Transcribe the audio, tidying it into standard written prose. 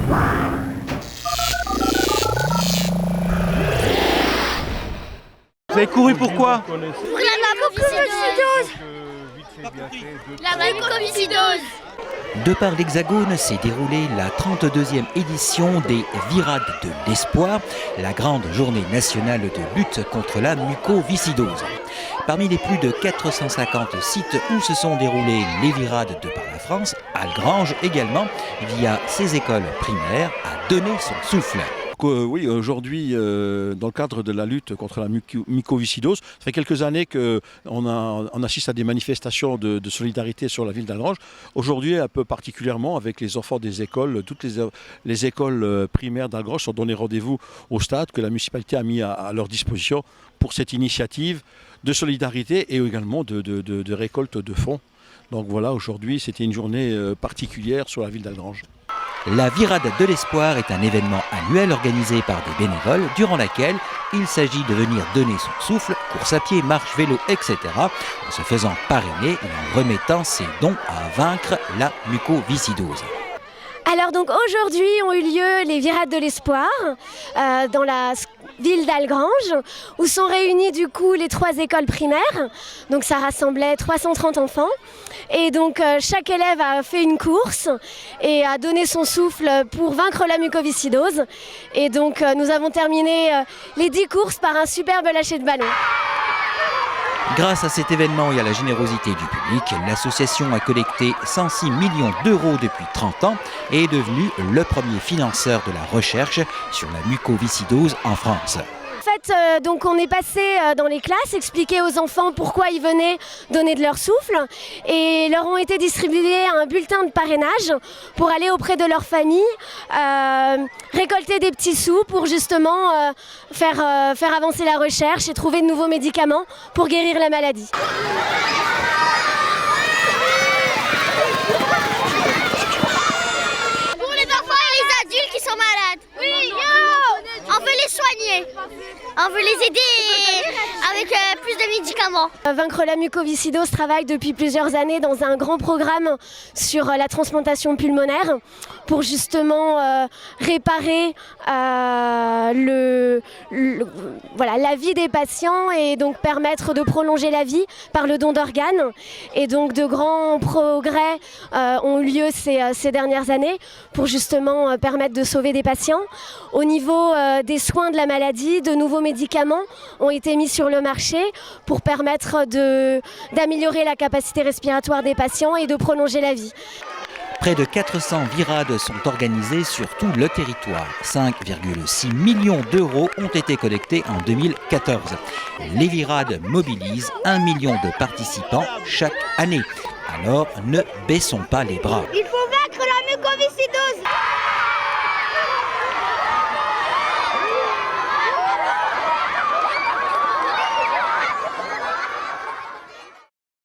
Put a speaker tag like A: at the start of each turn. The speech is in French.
A: Vous avez couru pourquoi?
B: Pour la mucoviscidose. La mucoviscidose.
C: De par l'Hexagone s'est déroulée la 32e édition des Virades de l'Espoir, la grande journée nationale de lutte contre la mucoviscidose. Parmi les plus de 450 sites où se sont déroulées les virades de par la France, Algrange également, via ses écoles primaires, a donné son souffle.
A: Oui, aujourd'hui, dans le cadre de la lutte contre la mucoviscidose, ça fait quelques années qu'on assiste à des manifestations de solidarité sur la ville d'Algrange. Aujourd'hui, un peu particulièrement avec les enfants des écoles, toutes les écoles primaires d'Algrange sont donné rendez-vous au stade que la municipalité a mis à leur disposition pour cette initiative de solidarité et également de récolte de fonds. Donc voilà, aujourd'hui, c'était une journée particulière sur la ville d'Algrange.
C: La Virade de l'Espoir est un événement annuel organisé par des bénévoles durant laquelle il s'agit de venir donner son souffle, course à pied, marche, vélo, etc. en se faisant parrainer et en remettant ses dons à vaincre la mucoviscidose.
D: Alors donc aujourd'hui ont eu lieu les Virades de l'Espoir dans la ville d'Algrange où sont réunis du coup les 3 écoles primaires. Donc ça rassemblait 330 enfants et donc chaque élève a fait une course et a donné son souffle pour vaincre la mucoviscidose. Et donc nous avons terminé les 10 courses par un superbe lâcher de ballon.
C: Grâce à cet événement et à la générosité du public, l'association a collecté 106 millions d'euros depuis 30 ans et est devenue le premier financeur de la recherche sur la mucoviscidose en France.
D: En fait, donc on est passé dans les classes, expliquer aux enfants pourquoi ils venaient donner de leur souffle et leur ont été distribués un bulletin de parrainage pour aller auprès de leur famille, récolter des petits sous pour justement faire avancer la recherche et trouver de nouveaux médicaments pour guérir la maladie.
B: Pour les enfants et les adultes qui sont malades. Oui, on veut les soigner. On veut les aider avec plus de médicaments.
D: Vaincre la mucoviscidose travaille depuis plusieurs années dans un grand programme sur la transplantation pulmonaire pour justement réparer la vie des patients et donc permettre de prolonger la vie par le don d'organes. Et donc de grands progrès ont eu lieu ces dernières années pour justement permettre de sauver des patients. Au niveau des soins de la maladie, de nouveaux médicaments ont été mis sur le marché pour permettre d'améliorer la capacité respiratoire des patients et de prolonger la vie.
C: Près de 400 virades sont organisées sur tout le territoire. 5,6 millions d'euros ont été collectés en 2014. Les virades mobilisent 1 million de participants chaque année. Alors ne baissons pas les bras.
B: Il faut vaincre la mucoviscidose.